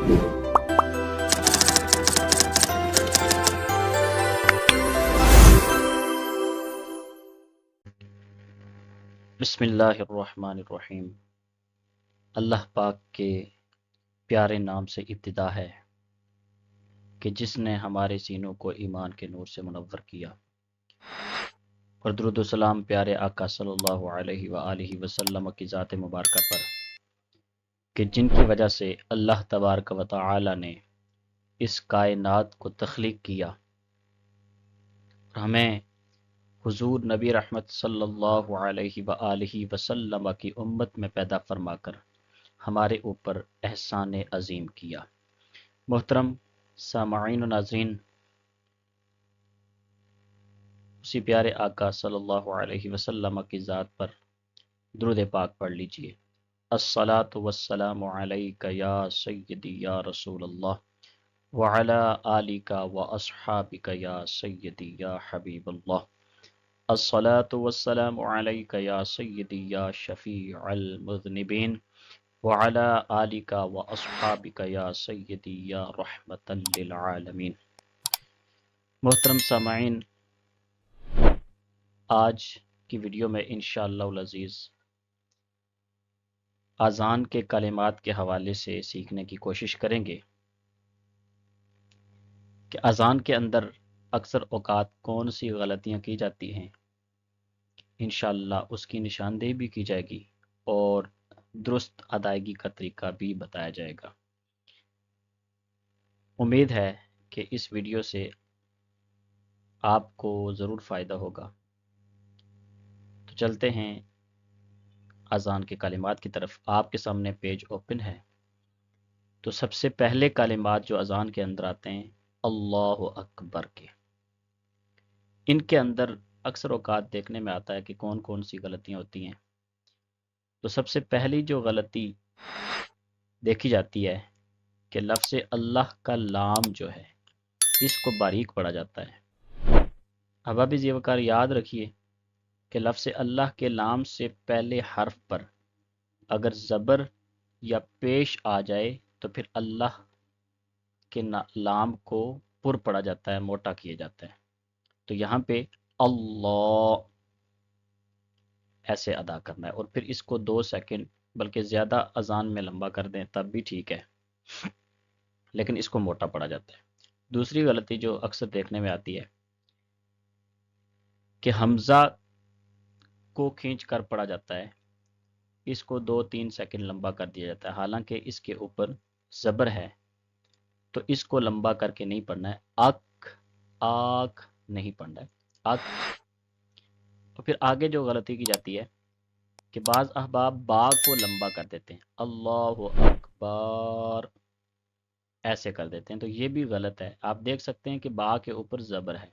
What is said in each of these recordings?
بسم اللہ الرحمن الرحیم۔ اللہ پاک کے پیارے نام سے ابتدا ہے کہ جس نے ہمارے سینوں کو ایمان کے نور سے منور کیا، اور درود و سلام پیارے آقا صلی اللہ علیہ وآلہ وسلم کی ذات مبارکہ پر کہ جن کی وجہ سے اللہ تبارک و تعالی نے اس کائنات کو تخلیق کیا اور ہمیں حضور نبی رحمت صلی اللہ علیہ وآلہ وسلم کی امت میں پیدا فرما کر ہمارے اوپر احسان عظیم کیا۔ محترم سامعین و ناظرین، اسی پیارے آقا صلی اللہ علیہ وسلم کی ذات پر درود پاک پڑھ لیجئے۔ الصلاۃ والسلام علیک یا سیدی یا رسول اللہ وعلی آلک واصحابک یا سیدی یا حبیب اللہ۔ الصلاۃ والسلام علیک یا سیدی یا شفیع المذنبین وعلی آلک واصحابک یا سیدی یا رحمتا للعالمین۔ محترم سامعین، آج کی ویڈیو میں انشاءاللہ العزیز اذان کے کلمات کے حوالے سے سیکھنے کی کوشش کریں گے کہ اذان کے اندر اکثر اوقات کون سی غلطیاں کی جاتی ہیں۔ انشاءاللہ اس کی نشاندہی بھی کی جائے گی اور درست ادائیگی کا طریقہ بھی بتایا جائے گا۔ امید ہے کہ اس ویڈیو سے آپ کو ضرور فائدہ ہوگا۔ تو چلتے ہیں اذان کے کلمات کی طرف۔ آپ کے سامنے پیج اوپن ہے، تو سب سے پہلے کلمات جو اذان کے اندر آتے ہیں اللہ اکبر کے، ان کے اندر اکثر اوقات دیکھنے میں آتا ہے کہ کون کون سی غلطیاں ہوتی ہیں۔ تو سب سے پہلی جو غلطی دیکھی جاتی ہے کہ لفظ اللہ کا لام جو ہے اس کو باریک پڑھا جاتا ہے۔ اب آپ یہ وقار یاد رکھیے کہ لفظ اللہ کے لام سے پہلے حرف پر اگر زبر یا پیش آ جائے تو پھر اللہ کے لام کو پر پڑھا جاتا ہے، موٹا کیا جاتا ہے۔ تو یہاں پہ اللہ ایسے ادا کرنا ہے، اور پھر اس کو 2 سیکنڈ بلکہ زیادہ اذان میں لمبا کر دیں تب بھی ٹھیک ہے، لیکن اس کو موٹا پڑھا جاتا ہے۔ دوسری غلطی جو اکثر دیکھنے میں آتی ہے کہ حمزہ کو کھینچ کر پڑھا جاتا ہے، اس کو 2-3 سیکنڈ لمبا کر دیا جاتا ہے، حالانکہ اس کے اوپر زبر ہے تو اس کو لمبا کر کے نہیں پڑھنا ہے، آکھ نہیں پڑھنا ہے، اک۔ اور پھر آگے جو غلطی کی جاتی ہے کہ بعض احباب با کو لمبا کر دیتے ہیں، اللہ اکبر ایسے کر دیتے ہیں، تو یہ بھی غلط ہے۔ آپ دیکھ سکتے ہیں کہ با کے اوپر زبر ہے،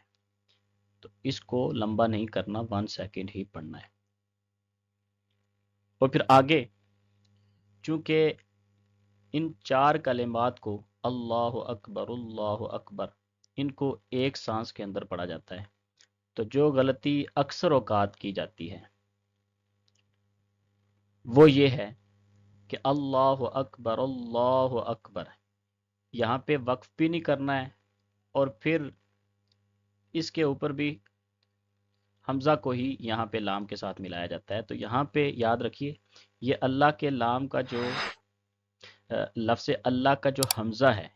تو اس کو لمبا نہیں کرنا، 1 سیکنڈ ہی پڑھنا ہے۔ اور پھر آگے چونکہ ان 4 کلمات کو اللہ اکبر ان کو ایک سانس کے اندر پڑھا جاتا ہے، تو جو غلطی اکثر اوقات کی جاتی ہے وہ یہ ہے کہ اللہ اکبر یہاں پہ وقف بھی نہیں کرنا ہے، اور پھر اس کے اوپر بھی حمزہ کو ہی یہاں پہ لام کے ساتھ ملایا جاتا ہے۔ تو یہاں پہ یاد رکھیے یہ اللہ کے لام کا جو لفظ اللہ کا جو حمزہ ہے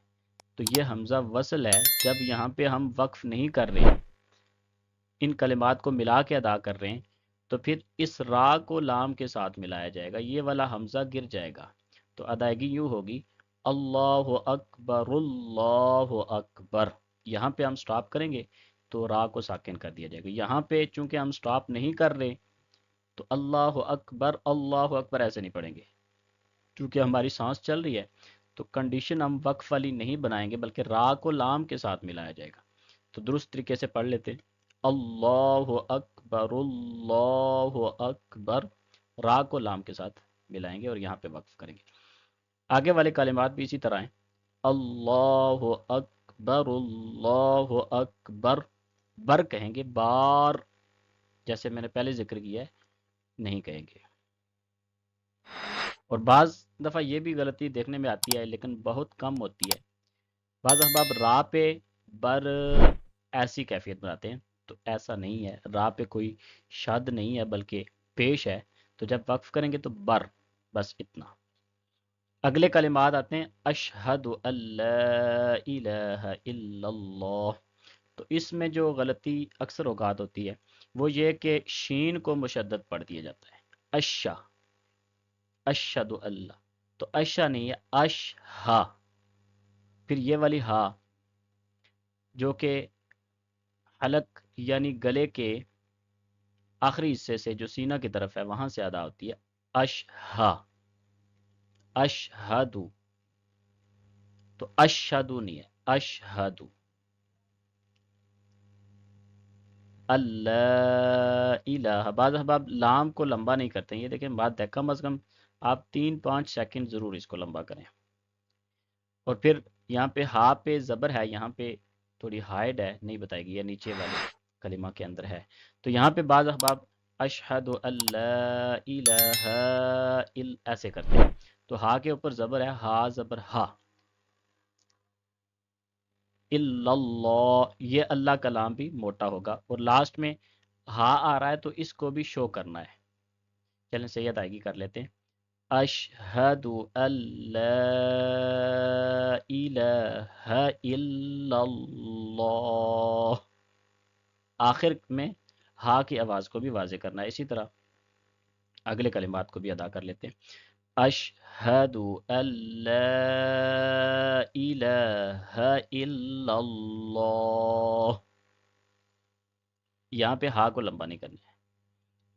تو یہ حمزہ وصل ہے۔ جب یہاں پہ ہم وقف نہیں کر رہے، ان کلمات کو ملا کے ادا کر رہے ہیں، تو پھر اس را کو لام کے ساتھ ملایا جائے گا، یہ والا حمزہ گر جائے گا۔ تو ادائیگی یوں ہوگی اللہ اکبر، یہاں پہ ہم سٹاپ کریں گے تو را کو ساکن کر دیا جائے گا۔ یہاں پہ چونکہ ہم سٹاپ نہیں کر رہے تو اللہ اکبر ایسے نہیں پڑھیں گے، چونکہ ہماری سانس چل رہی ہے تو کنڈیشن ہم وقف والی نہیں بنائیں گے بلکہ را کو لام کے ساتھ ملایا جائے گا۔ تو درست طریقے سے پڑھ لیتے اللہ اکبر، را کو لام کے ساتھ ملائیں گے اور یہاں پہ وقف کریں گے۔ آگے والے کلمات بھی اسی طرح ہیں، اللہ اکبر، بر کہیں گے، بار جیسے میں نے پہلے ذکر کیا ہے نہیں کہیں گے۔ اور بعض دفعہ یہ بھی غلطی دیکھنے میں آتی ہے لیکن بہت کم ہوتی ہے. بعض احباب را پہ بر ایسی کیفیت بناتے ہیں، تو ایسا نہیں ہے. را پہ کوئی شد نہیں ہے بلکہ پیش ہے، تو جب وقف کریں گے تو بر، بس اتنا. اگلے کلمات آتے ہیں اشہد ان لا الہ الا اللہ. تو اس میں جو غلطی اکثر اوقات ہوتی ہے وہ یہ کہ شین کو مشدد پڑھ دیا جاتا ہے. اشا، اشہد اللہ، تو اشا نہیں ہے، اشہا. پھر یہ والی ہا جو کہ حلق یعنی گلے کے آخری حصے سے جو سینہ کی طرف ہے وہاں سے ادا ہوتی ہے. اشہا، اشہدو، تو اشہدو نہیں ہے، اشہدو. اللہ الہ. بعض احباب لام کو لمبا نہیں کرتے ہیں، یہ دیکھیں بات ہے، کم از کم آپ 3-5 سیکنڈ ضرور اس کو لمبا کریں. اور پھر یہاں پہ ہا پہ زبر ہے، یہاں پہ تھوڑی ہائڈ ہے، نہیں بتائے گی، یہ نیچے والے کلمہ کے اندر ہے. تو یہاں پہ بعض احباب اشہد اللہ الہ ایسے کرتے ہیں، تو ہا کے اوپر زبر ہے، ہا زبر ہا. الا اللہ، یہ اللہ کا لام بھی موٹا ہوگا، اور لاسٹ میں ہا آ رہا ہے تو اس کو بھی شو کرنا ہے. چلیں صحیح ادائیگی کر لیتے ہیں. اشہد ان لا الہ الا اللہ. آخر میں ہا کی آواز کو بھی واضح کرنا ہے. اسی طرح اگلے کلمات کو بھی ادا کر لیتے ہیں. اشہد ان لا الہ الا اللہ. یہاں پہ ہا کو لمبا نہیں کرنا ہے.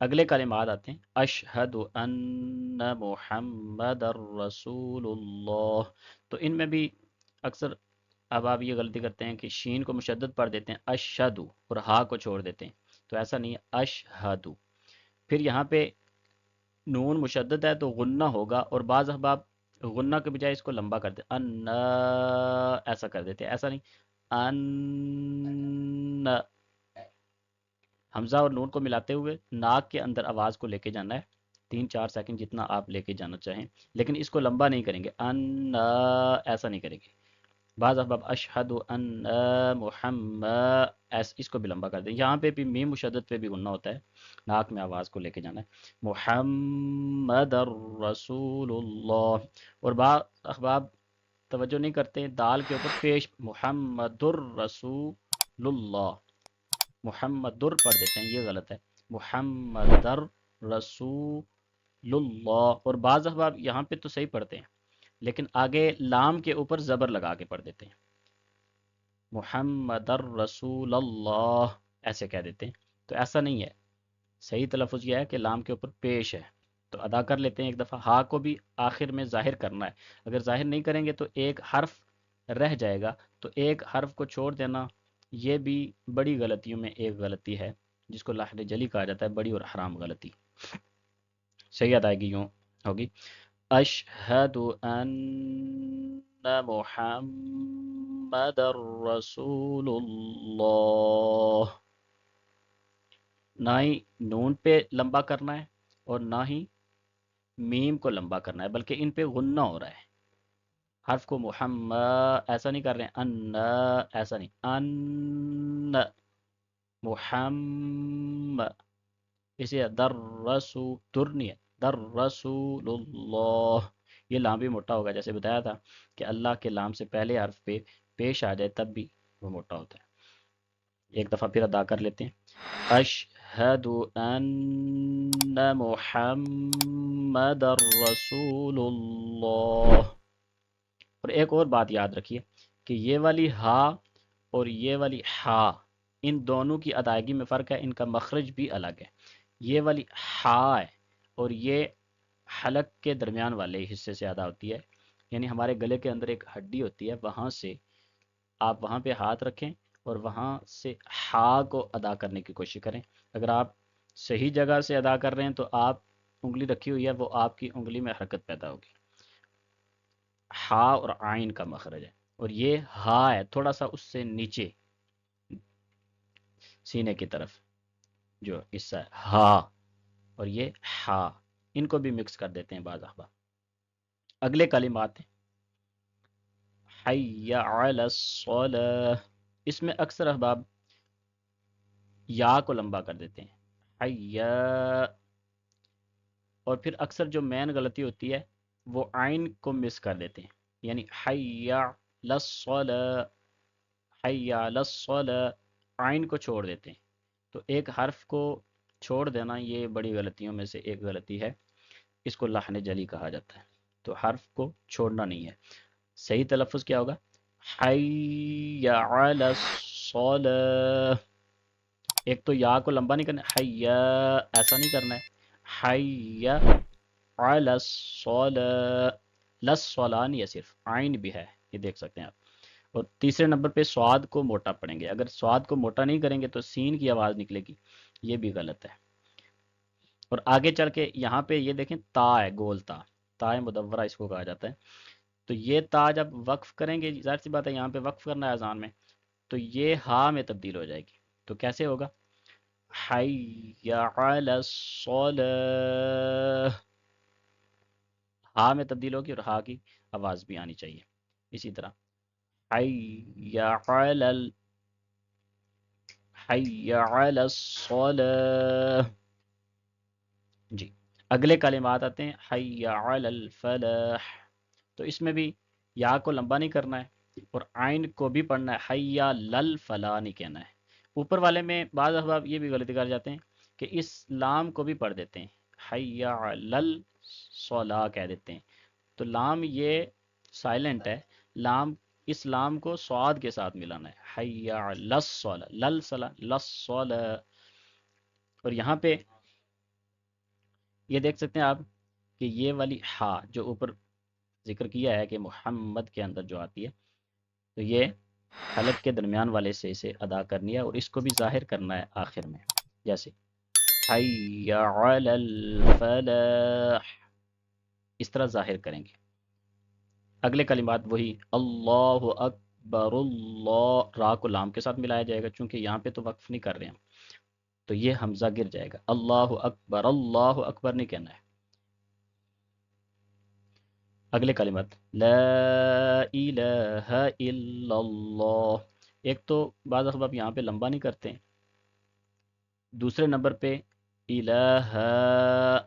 اگلے کلمات آتے ہیں اشہد ان محمد الرسول اللہ. تو ان میں بھی اکثر اب آپ یہ غلطی کرتے ہیں کہ شین کو مشدد پڑھ دیتے ہیں اشہدو اور ہا کو چھوڑ دیتے ہیں، تو ایسا نہیں ہے، اشہدو. پھر یہاں پہ نون مشدد ہے تو غنہ ہوگا، اور بعض احباب غنہ کے بجائے اس کو لمبا کر دیتے ان، ایسا کر دیتے ہیں، ایسا نہیں. ان، حمزہ اور نون کو ملاتے ہوئے ناک کے اندر آواز کو لے کے جانا ہے، 3-4 سیکنڈ جتنا آپ لے کے جانا چاہیں، لیکن اس کو لمبا نہیں کریں گے. ان، ایسا نہیں کریں گے. بعض احباب اشہد ان محمد، اس کو بھی لمبا کر دیں. یہاں پہ بھی میم مشدد پہ بھی غنہ ہوتا ہے، ناک میں آواز کو لے کے جانا ہے. محمد الرسول اللہ. اور بعض احباب توجہ نہیں کرتے، دال کے اوپر پیش محمد الرسول اللہ، محمد در پڑھ دیتے ہیں، یہ غلط ہے. محمد الرسول اللہ. اور بعض احباب یہاں پہ تو صحیح پڑھتے ہیں لیکن آگے لام کے اوپر زبر لگا کے پڑھ دیتے ہیں، محمد الرسول اللہ ایسے کہہ دیتے ہیں، تو ایسا نہیں ہے. صحیح تلفظ یہ ہے کہ لام کے اوپر پیش ہے. تو ادا کر لیتے ہیں ایک دفعہ. ہا کو بھی آخر میں ظاہر کرنا ہے، اگر ظاہر نہیں کریں گے تو ایک حرف رہ جائے گا، تو ایک حرف کو چھوڑ دینا یہ بھی بڑی غلطیوں میں ایک غلطی ہے، جس کو لاحد جلی کہا جاتا ہے، بڑی اور حرام غلطی. صحیح ادائیگی یوں ہوگی اشہد ان محمد الرسول اللہ. نہ ہی نون پہ لمبا کرنا ہے اور نہ ہی میم کو لمبا کرنا ہے، بلکہ ان پہ غنہ ہو رہا ہے. حرف کو محمد ایسا نہیں کر رہے ہیں، ان ایسا نہیں، ان محمد. اسی در رسول در نہیں ہے، در رسول اللہ. یہ لام بھی موٹا ہوگا، جیسے بتایا تھا کہ اللہ کے لام سے پہلے حرف پہ پیش آ جائے تب بھی وہ موٹا ہوتا ہے. ایک دفعہ پھر ادا کر لیتے ہیں. اشہد ان محمد الرسول اللہ. اور ایک اور بات یاد رکھیے کہ یہ والی ہا اور یہ والی ہا، ان دونوں کی ادائیگی میں فرق ہے، ان کا مخرج بھی الگ ہے. یہ والی ہا ہے اور یہ حلق کے درمیان والے حصے سے ادا ہوتی ہے، یعنی ہمارے گلے کے اندر ایک ہڈی ہوتی ہے، وہاں سے آپ وہاں پہ ہاتھ رکھیں اور وہاں سے ہا کو ادا کرنے کی کوشش کریں. اگر آپ صحیح جگہ سے ادا کر رہے ہیں تو آپ انگلی رکھی ہوئی ہے، وہ آپ کی انگلی میں حرکت پیدا ہوگی. ہا اور عین کا مخرج ہے، اور یہ ہا ہے تھوڑا سا اس سے نیچے سینے کی طرف جو حصہ ہے ہا، اور یہ ہا. ان کو بھی مکس کر دیتے ہیں بعض احباب. اگلے کلمات ہیں حی علی الصلاۃ، اس میں اکثر احباب یا کو لمبا کر دیتے ہیں حی، اور پھر اکثر جو مین غلطی ہوتی ہے وہ عین کو مس کر دیتے ہیں، یعنی حی علی الصلاۃ، حی علی الصلاۃ، عین کو چھوڑ دیتے ہیں۔ تو ایک حرف کو چھوڑ دینا یہ بڑی غلطیوں میں سے ایک غلطی ہے، اس کو لحن جلی کہا جاتا ہے۔ تو حرف کو چھوڑنا نہیں ہے۔ صحیح تلفظ کیا ہوگا؟ حی علی الصلاۃ، ایک تو یا کو لمبا نہیں کرنا، حی ایسا نہیں کرنا ہے، حی علی الصلاۃ، للصلاۃ نہیں ہے، صرف عین بھی ہے، یہ دیکھ سکتے ہیں آپ۔ اور تیسرے نمبر پہ سواد کو موٹا پڑھیں گے، اگر سواد کو موٹا نہیں کریں گے تو سین کی آواز نکلے گی، یہ بھی غلط ہے۔ اور آگے چل کے یہاں پہ یہ دیکھیں تا ہے، گول تا، تا مدورہ اس کو کہا جاتا ہے۔ تو یہ تا جب وقف کریں گے، ظاہر سی بات ہے یہاں پہ وقف کرنا ہے اذان میں، تو یہ ہا میں تبدیل ہو جائے گی۔ تو کیسے ہوگا؟ حی علی الصلاۃ، ہا میں تبدیل ہوگی اور ہا کی آواز بھی آنی چاہیے۔ اسی طرح حی علی حی علی الصلاۃ۔ جی، اگلے کلمات آتے ہیں حی علی الفلاح، تو اس میں بھی یا کو لمبا نہیں کرنا ہے اور عین کو بھی پڑھنا ہے، حی لل فلاح نہیں کہنا ہے۔ اوپر والے میں بعض احباب یہ بھی غلطی کر جاتے ہیں کہ اس لام کو بھی پڑھ دیتے ہیں، حی لل صلاح کہہ دیتے ہیں۔ تو لام یہ سائلنٹ ہے، لام، اس لام کو صاد کے ساتھ ملانا ہے، حی للصلاح، لل صلاح، للصلاح۔ اور یہاں پہ یہ دیکھ سکتے ہیں آپ کہ یہ والی ہا جو اوپر ذکر کیا ہے کہ محمد کے اندر جو آتی ہے، تو یہ حلق کے درمیان والے سے اسے ادا کرنی ہے اور اس کو بھی ظاہر کرنا ہے آخر میں، جیسے حی علی الفلاح، اس طرح ظاہر کریں گے۔ اگلے کلمات وہی اللہ اکبر، اللہ، را کو لام کے ساتھ ملایا جائے گا چونکہ یہاں پہ تو وقف نہیں کر رہے ہیں، تو یہ حمزہ گر جائے گا، اللہ اکبر نہیں کہنا ہے۔ اگلے کلمات لا الہ الا اللہ، ایک تو بعض احباب یہاں پہ لمبا نہیں کرتے ہیں، دوسرے نمبر پہ الہ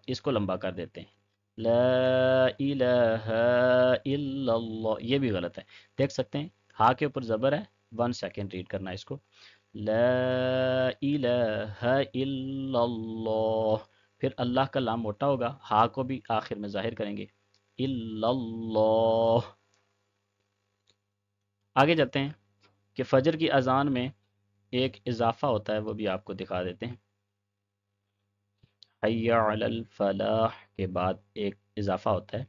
اس کو لمبا کر دیتے ہیں، لا الہ الا اللہ، یہ بھی غلط ہے۔ دیکھ سکتے ہیں ہا کے اوپر زبر ہے، 1 سیکنڈ ریڈ کرنا ہے اس کو، لا الہ الا اللہ، پھر اللہ کا لام موٹا ہوگا، ہا کو بھی آخر میں ظاہر کریں گے، الا اللہ۔ آگے جاتے ہیں کہ فجر کی اذان میں ایک اضافہ ہوتا ہے، وہ بھی آپ کو دکھا دیتے ہیں۔ حی علی الفلاح کے بعد ایک اضافہ ہوتا ہے،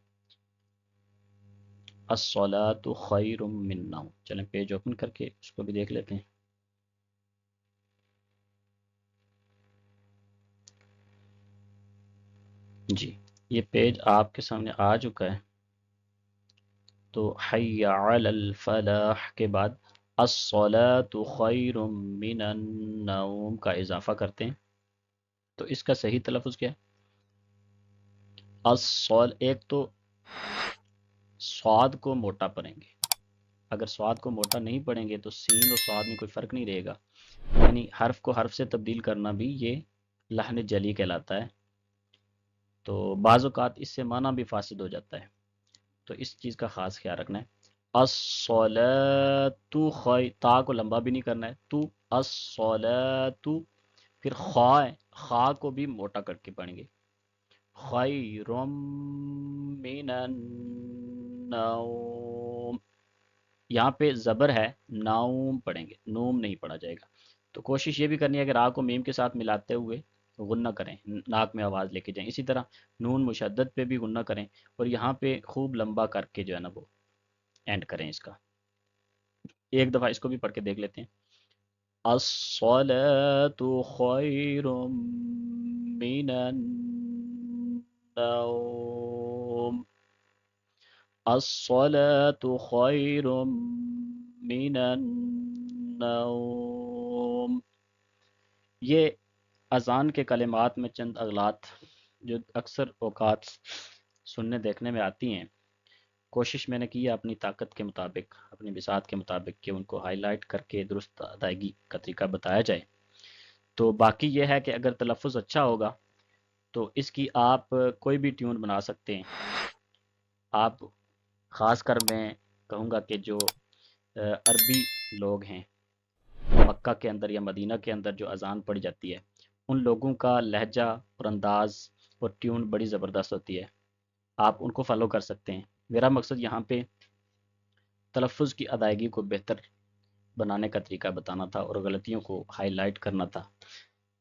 الصلاۃ خیر من النوم۔ چلیں پیج اوپن کر کے اس کو بھی دیکھ لیتے ہیں۔ جی، یہ پیج آپ کے سامنے آ چکا ہے۔ تو حی علی الفلاح کے بعد الصلاۃ خیر من النوم کا اضافہ کرتے ہیں، تو اس کا صحیح تلفظ کیا ہے؟ ایک تو سواد کو موٹا پڑھیں گے، اگر سواد کو موٹا نہیں پڑھیں گے تو سین اور سواد میں کوئی فرق نہیں رہے گا، یعنی حرف کو حرف سے تبدیل کرنا بھی یہ لحن جلی کہلاتا ہے، تو بعض اوقات اس سے معنی بھی فاسد ہو جاتا ہے، تو اس چیز کا خاص خیال رکھنا ہے۔ الصلاۃ خیر، تا کو لمبا بھی نہیں کرنا ہے، تو الصلاۃ، پھر خا ہے، خا کو بھی موٹا کر کے پڑھیں گے، خیر من النوم، یہاں پہ زبر ہے، ناؤم پڑھیں گے، نوم نہیں پڑھا جائے گا۔ تو کوشش یہ بھی کرنی ہے کہ را کو میم کے ساتھ ملاتے ہوئے غنہ کریں، ناک میں آواز لے کے جائیں، اسی طرح نون مشدد پہ بھی غنہ کریں، اور یہاں پہ خوب لمبا کر کے جو ہے نا وہ اینڈ کریں اس کا۔ ایک دفعہ اس کو بھی پڑھ کے دیکھ لیتے ہیں، الصلاۃ خیر من النوم، الصلاۃ خیر من النوم۔ یہ اذان کے کلمات میں چند اغلاط جو اکثر اوقات سننے دیکھنے میں آتی ہیں، کوشش میں نے کی ہے اپنی طاقت کے مطابق، اپنی بساط کے مطابق کہ ان کو ہائی لائٹ کر کے درست ادائیگی کا طریقہ بتایا جائے۔ تو باقی یہ ہے کہ اگر تلفظ اچھا ہوگا تو اس کی آپ کوئی بھی ٹیون بنا سکتے ہیں۔ آپ خاص کر میں کہوں گا کہ جو عربی لوگ ہیں مکہ کے اندر یا مدینہ کے اندر جو اذان پڑھی جاتی ہے، ان لوگوں کا لہجہ اور انداز اور ٹیون بڑی زبردست ہوتی ہے، آپ ان کو فالو کر سکتے ہیں۔ میرا مقصد یہاں پہ تلفظ کی ادائیگی کو بہتر بنانے کا طریقہ بتانا تھا اور غلطیوں کو ہائی لائٹ کرنا تھا۔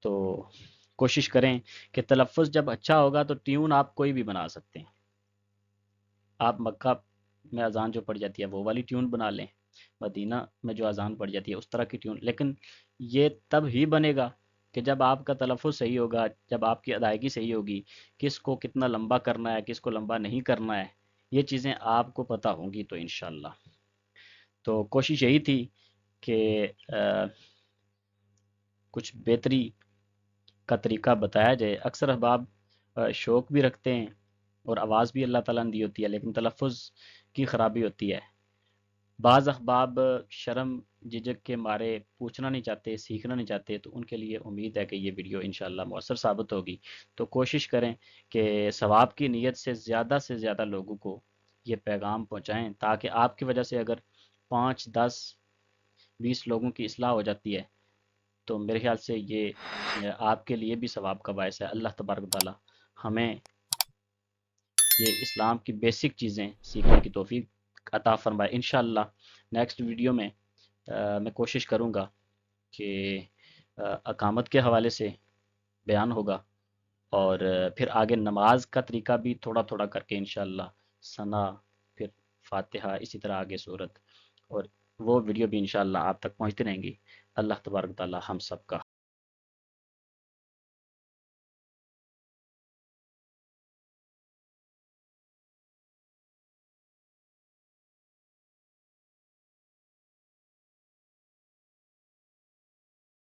تو کوشش کریں کہ تلفظ جب اچھا ہوگا تو ٹیون آپ کوئی بھی بنا سکتے ہیں۔ آپ مکہ میں اذان جو پڑھ جاتی ہے وہ والی ٹیون بنا لیں، مدینہ میں جو اذان پڑھ جاتی ہے اس طرح کی ٹیون، لیکن یہ تب ہی بنے گا کہ جب آپ کا تلفظ صحیح ہوگا، جب آپ کی ادائیگی صحیح ہوگی، کس کو کتنا لمبا کرنا ہے، کس کو لمبا نہیں کرنا ہے، یہ چیزیں آپ کو پتہ ہوں گی تو انشاءاللہ۔ تو کوشش یہی تھی کہ کچھ بہتری کا طریقہ بتایا جائے۔ اکثر احباب شوق بھی رکھتے ہیں اور آواز بھی اللہ تعالیٰ نے دی ہوتی ہے، لیکن تلفظ کی خرابی ہوتی ہے۔ بعض احباب شرم جھجک کے مارے پوچھنا نہیں چاہتے، سیکھنا نہیں چاہتے، تو ان کے لیے امید ہے کہ یہ ویڈیو انشاءاللہ مؤثر ثابت ہوگی۔ تو کوشش کریں کہ ثواب کی نیت سے زیادہ لوگوں کو یہ پیغام پہنچائیں، تاکہ آپ کی وجہ سے اگر 5 10 20 لوگوں کی اصلاح ہو جاتی ہے تو میرے خیال سے یہ آپ کے لیے بھی ثواب کا باعث ہے۔ اللہ تبارک و تعالی ہمیں یہ اسلام کی بیسک چیزیں سیکھنے کی توفیق عطا فرمائے۔ انشاءاللہ نیکسٹ ویڈیو میں میں کوشش کروں گا کہ اقامت کے حوالے سے بیان ہوگا، اور پھر آگے نماز کا طریقہ بھی تھوڑا تھوڑا کر کے انشاءاللہ، ثنا، پھر فاتحہ، اسی طرح آگے سورت، اور وہ ویڈیو بھی انشاءاللہ آپ تک پہنچتی رہیں گی۔ اللہ تبارک و تعالی ہم سب کا